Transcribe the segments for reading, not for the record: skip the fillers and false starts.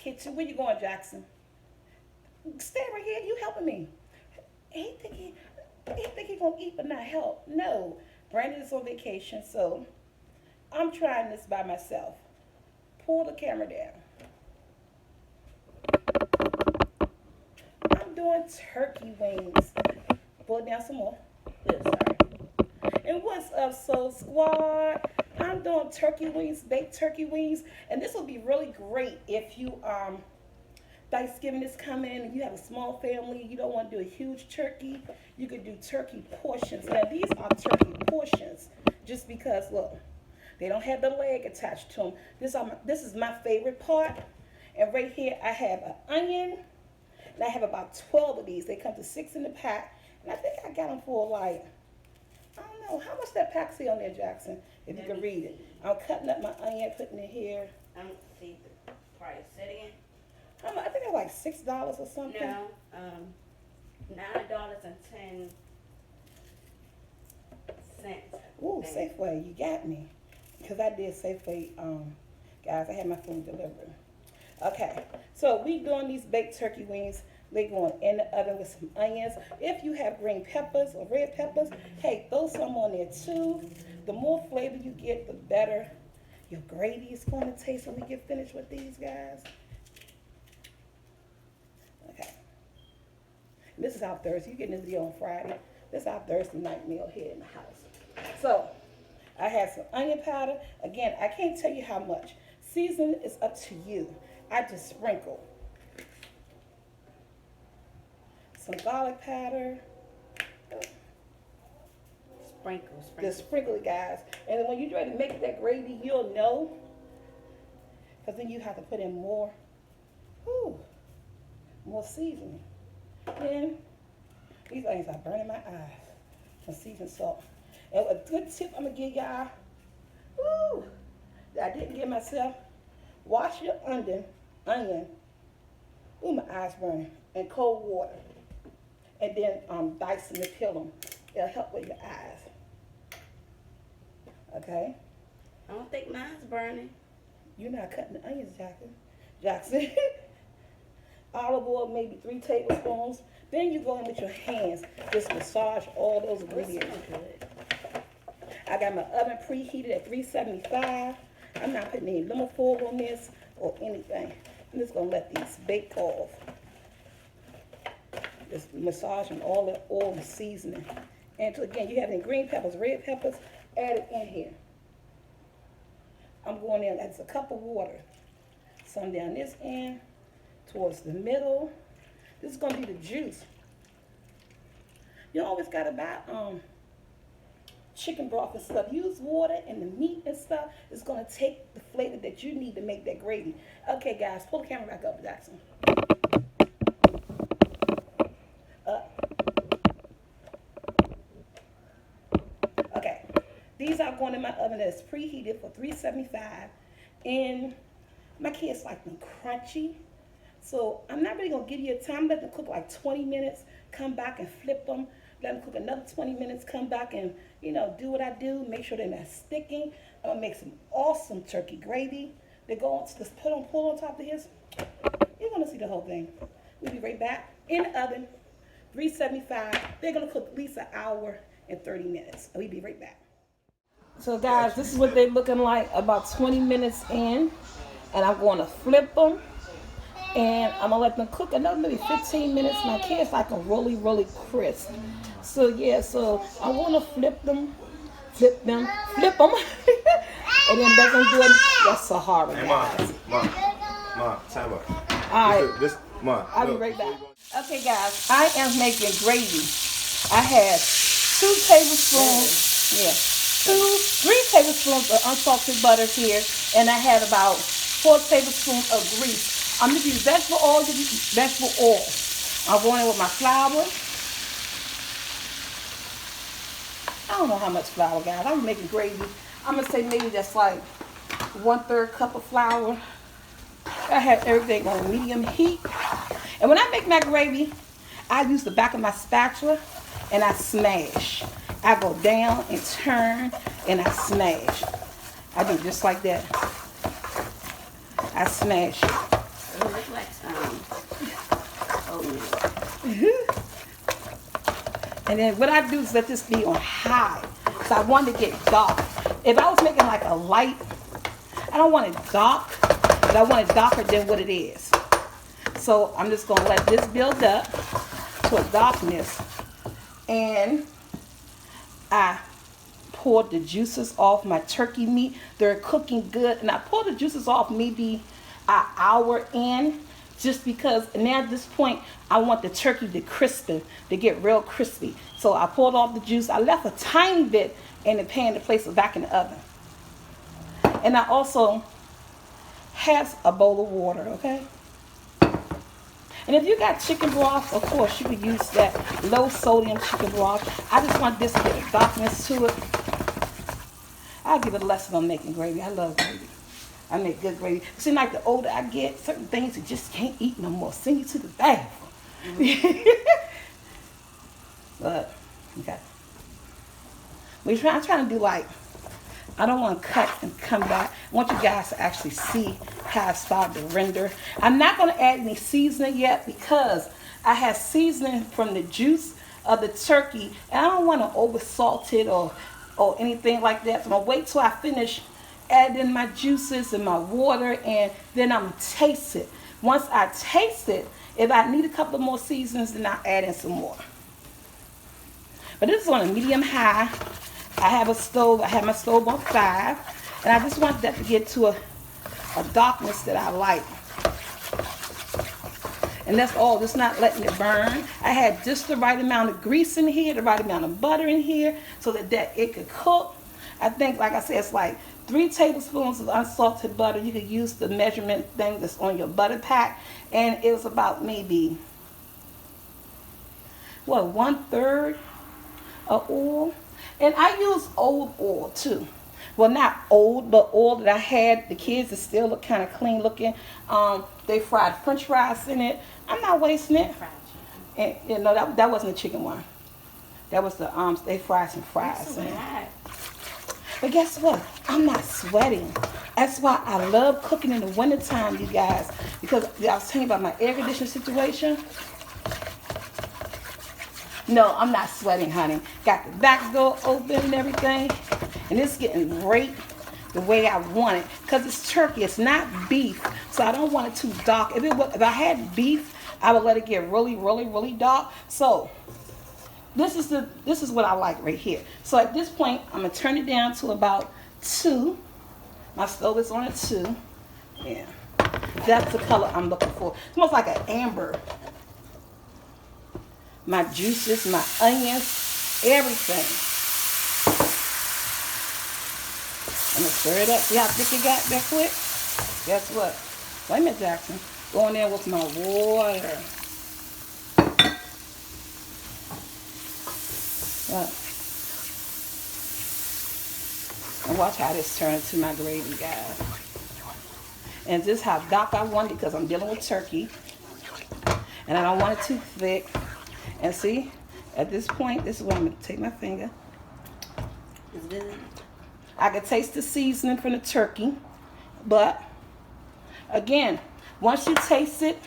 kitchen. Where you going, Jackson? Stay right here. You helping me? He think he gonna eat but not help. No, Brandon is on vacation, so I'm trying this by myself. Pull the camera down. I'm doing turkey wings. Pull it down some more. Yeah, sorry. And what's up, Soul Squad? I'm doing turkey wings, baked turkey wings, and this will be really great if you Thanksgiving is coming and you have a small family, you don't want to do a huge turkey, you could do turkey portions. Now these are turkey portions just because, look, they don't have the leg attached to them. This is my favorite part. And right here I have an onion, and I have about 12 of these. They come to 6 in the pack, and I think I got them for like, I don't know, how much that pack say on there, Jackson, if you can read it. I'm cutting up my onion, putting it here. I don't see the price. Say it again. I think it's like $6 or something. No, $9.10. Ooh, Safeway, you got me. Because I did Safeway, guys, I had my food delivered. Okay, so we doing these baked turkey wings. They're going in the oven with some onions. If you have green peppers or red peppers, hey, throw some on there too. The more flavor you get, the better your gravy is going to taste when we get finished with these, guys. Okay. And this is our Thursday. You're getting this video on Friday. This is our Thursday night meal here in the house. So, I have some onion powder. Again, I can't tell you how much. Seasoning is up to you. I just sprinkle. Some garlic powder. Sprinkle. Just sprinkle it, guys. And then when you're ready to make that gravy, you'll know. Because then you have to put in more seasoning. Then, these onions are burning my eyes. Some seasoned salt. And a good tip I'm going to give y'all, that I didn't give myself, wash your onion, my eyes burning, in cold water. And then dice them and peel them. It'll help with your eyes. Okay? I don't think mine's burning. You're not cutting the onions, Jackson. Olive oil, maybe 3 tablespoons. Then you go in with your hands. Just massage all those ingredients. I got my oven preheated at 375. I'm not putting any lemon foil on this or anything. I'm just going to let these bake off. Just massaging all the oil and seasoning. And again, you have any green peppers, red peppers, add it in here. I'm going in, that's a cup of water. Some down this end, towards the middle. This is going to be the juice. You always got to buy chicken broth and stuff. Use water and the meat and stuff. It's going to take the flavor that you need to make that gravy. Okay, guys, pull the camera back up, Jackson. Okay, these are going in my oven that's preheated for 375, and my kids like them crunchy. So I'm not really going to give you a time. Let them cook like 20 minutes, come back and flip them. Let them cook another 20 minutes, come back and, do what I do. Make sure they're not sticking. I'm going to make some awesome turkey gravy. They go on, just pull on top of this. You're going to see the whole thing. We'll be right back. In the oven, 375. They're going to cook at least an hour and 30 minutes. We'll be right back. So guys, this is what they're looking like about 20 minutes in. And I'm going to flip them. And I'm going to let them cook another maybe 15 minutes. My kids like them really, really crisp. So, yeah, so I want to flip them. And then they're going to do it. That's Sahara, hey, guys. Mom, time out. All right. Mom, I'll be right back. Okay, guys, I am making gravy. I have 2 tablespoons, 3 tablespoons of unsalted butter here. And I have about 4 tablespoons of grease. I'm going to use vegetable oil. I'm going in with my flour. I don't know how much flour, guys. I'm making gravy. I'm going to say maybe that's like 1/3 cup of flour. I have everything on medium heat. And when I make my gravy, I use the back of my spatula and I smash. I go down and turn and I smash. I do just like that. I smash it. And then what I do is let this be on high. So I want to get dark. If I was making like a light, I don't want it dark, but I want it darker than what it is. So I'm just gonna let this build up to a darkness. And I poured the juices off my turkey meat. They're cooking good. And I poured the juices off maybe an hour in, just because now at this point I want the turkey to crispen, to get real crispy. So I poured off the juice. I left a tiny bit in the pan to place it back in the oven. And I also have a bowl of water, okay? And if you got chicken broth, of course, you could use that low sodium chicken broth. I just want this to get a darkness to it. I'll give it a lesson on making gravy. I love gravy. I make good gravy. It seems like the older I get, certain things you just can't eat no more. Send you to the bathroom. But, okay. I'm trying to do like, I don't want to cut and come back. I want you guys to actually see how I started to render. I'm not going to add any seasoning yet because I have seasoning from the juice of the turkey. And I don't want to over salt it or anything like that. So I'm going to wait till I finish adding my juices and my water, and then I'm going to taste it. Once I taste it, if I need a couple more seasonings, then I'll add in some more. But this is on a medium high. I have a stove. I have my stove on 5, and I just want that to get to a darkness that I like. And that's all. Just not letting it burn. I had just the right amount of grease in here, the right amount of butter in here, so that it could cook. I think, like I said, it's like 3 tablespoons of unsalted butter. You could use the measurement thing that's on your butter pack, and it was about maybe, what, 1/3 of oil. And I use old oil too. Well, not old, but oil that I had. The kids that still look kind of clean looking. They fried French fries in it. I'm not wasting it. And you know that wasn't the chicken one. That was the they fried some fries in it. But guess what? I'm not sweating. That's why I love cooking in the wintertime, you guys. Because I was telling you about my air conditioning situation. No, I'm not sweating, honey. Got the back door open and everything. And it's getting great the way I want it. Because it's turkey. It's not beef. So I don't want it too dark. If I had beef, I would let it get really, really, really dark. So this is what I like right here. So at this point, I'm going to turn it down to about 2. My stove is on a 2. Yeah. That's the color I'm looking for. It's almost like an amber. My juices, my onions, everything. I'm going to stir it up. See how thick it got that quick? Guess what? Wait a minute, Jackson. Going there with my water. And watch how this turns into my gravy, guys. And this is how dark I want it because I'm dealing with turkey. And I don't want it too thick. And see, at this point, this is where I'm going to take my finger. It's good. I can taste the seasoning from the turkey. But, again, once you taste it,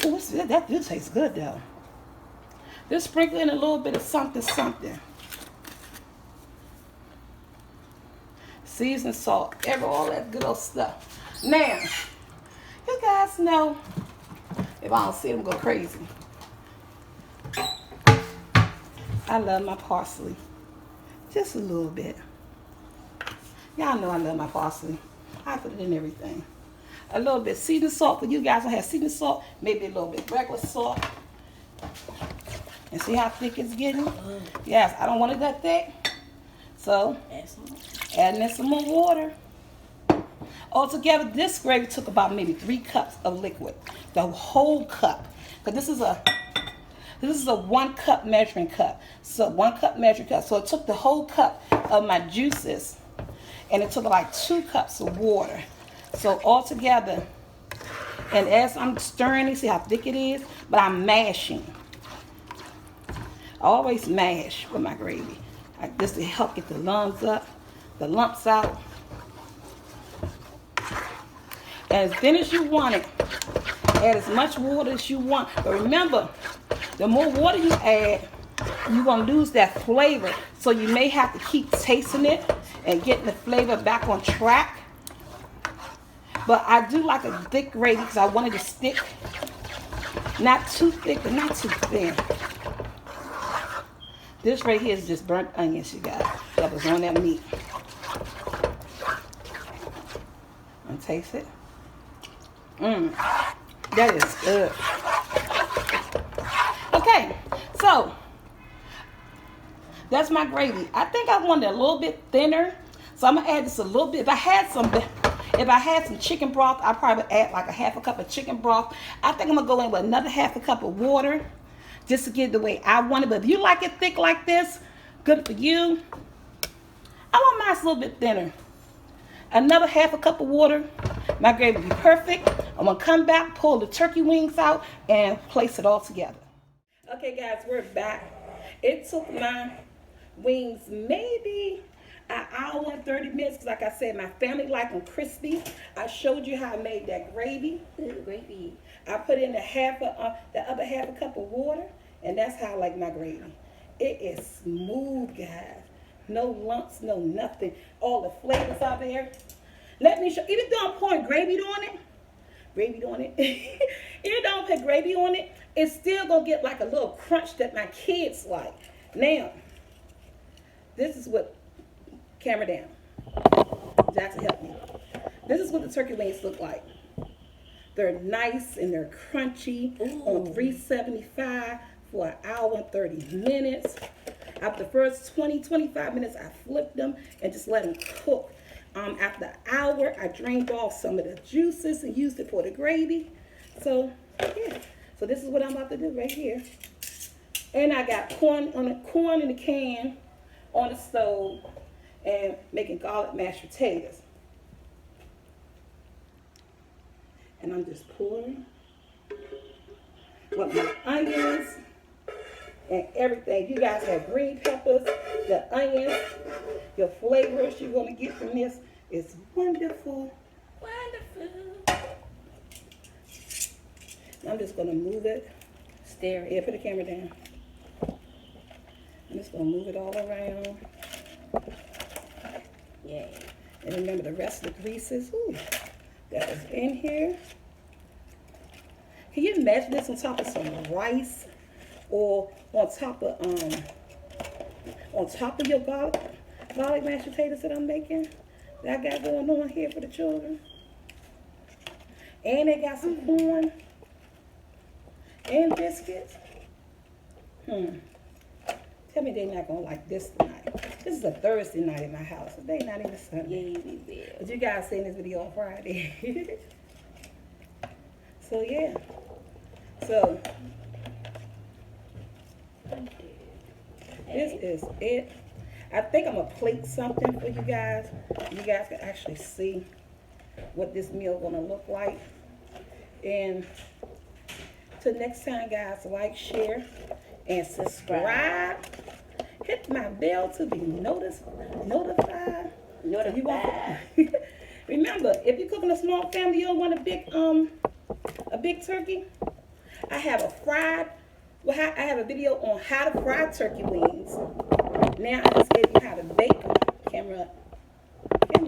ooh, that do taste good, though. Just sprinkle in a little bit of something. Season, salt, all that good old stuff. Now, you guys know, if I don't see them go crazy, I love my parsley. Just a little bit. Y'all know I love my parsley. I put it in everything. A little bit seasoned salt for you guys. I have seasoned salt, maybe a little bit regular salt. And see how thick it's getting? Yes, I don't want it that thick. So, adding in some more water. Altogether, this gravy took about maybe 3 cups of liquid. The whole cup. But this is a 1 cup measuring cup. So 1 cup measuring cup. So it took the whole cup of my juices, and it took like 2 cups of water. So altogether, and as I'm stirring it, see how thick it is? But I'm mashing. I always mash with my gravy. Just to help get the lumps out. And as thin as you want it, add as much water as you want. But remember, the more water you add, you're going to lose that flavor. So you may have to keep tasting it and getting the flavor back on track. But I do like a thick gravy because I wanted to stick. Not too thick, but not too thin. This right here is just burnt onions, you guys. That was on that meat. And taste it. That is good. Okay, so that's my gravy. I think I wanted a little bit thinner, so I'm gonna add just a little bit. If I had some chicken broth, I'd probably add like a half a cup of chicken broth. I think I'm gonna go in with another half a cup of water just to get it the way I want it. But if you like it thick like this, good for you. I want mine a little bit thinner. Another half a cup of water. My gravy will be perfect. I'm gonna come back, pull the turkey wings out, and place it all together. Okay, guys, we're back. It took my wings maybe an hour and 30 minutes because, like I said, my family like them crispy. I showed you how I made that gravy. Gravy. I put in the other half a cup of water, and that's how I like my gravy. It is smooth, guys. No lumps, no nothing. All the flavors are there. Let me show. Even though I'm pouring gravy on it, even though I put gravy on it, it's still gonna get like a little crunch that my kids like. Now, this is what, camera down. Jackson, help me. This is what the turkey wings look like. They're nice and they're crunchy. Ooh. On 375 for an hour and 30 minutes. After the first 20-25 minutes, I flipped them and just let them cook. After an hour, I drained off some of the juices and used it for the gravy. So, yeah. So this is what I'm about to do right here. And I got corn in the can on the stove and making garlic mashed potatoes. And I'm just pouring with my onions and everything. You guys have green peppers, the onions, your flavors you're going to get from this is wonderful. Wonderful. I'm just going to move it. Stir it. Yeah, put the camera down. I'm just going to move it all around. Yay. And remember the rest of the greases that is in here. Can you imagine this on top of some rice or on top of your garlic mashed potatoes that I'm making that I got going on here for the children? And they got some corn and biscuits. Tell me they're not gonna like this tonight. This is a Thursday night in my house. They not even Sunday. Yeah, we will. But you guys seen this video on Friday. So yeah. So this is it. I think I'm gonna plate something for you guys. You guys can actually see what this meal gonna look like. And till next time, guys, like, share, and subscribe. Hit my bell to be notified. Remember, if you're cooking a small family, you don't want a big turkey. I have I have a video on how to fry turkey wings. Now I just gave you how to bake them. Camera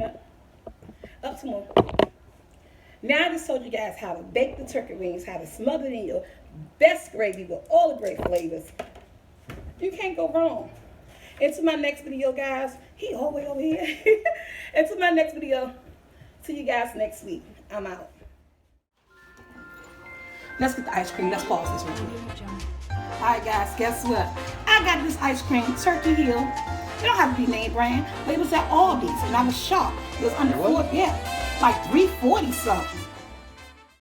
up. Up some more. Now I just told you guys how to bake the turkey wings, how to smother it in your best gravy with all the great flavors. You can't go wrong. Until my next video, guys. He all the way over here. Until my next video. See you guys next week. I'm out. Let's get the ice cream. Let's pause this one. Alright guys, guess what? I got this ice cream, Turkey Hill. It don't have to be name brand, but it was at Aldi's and I was shocked. It was under $4, like $3.40 something.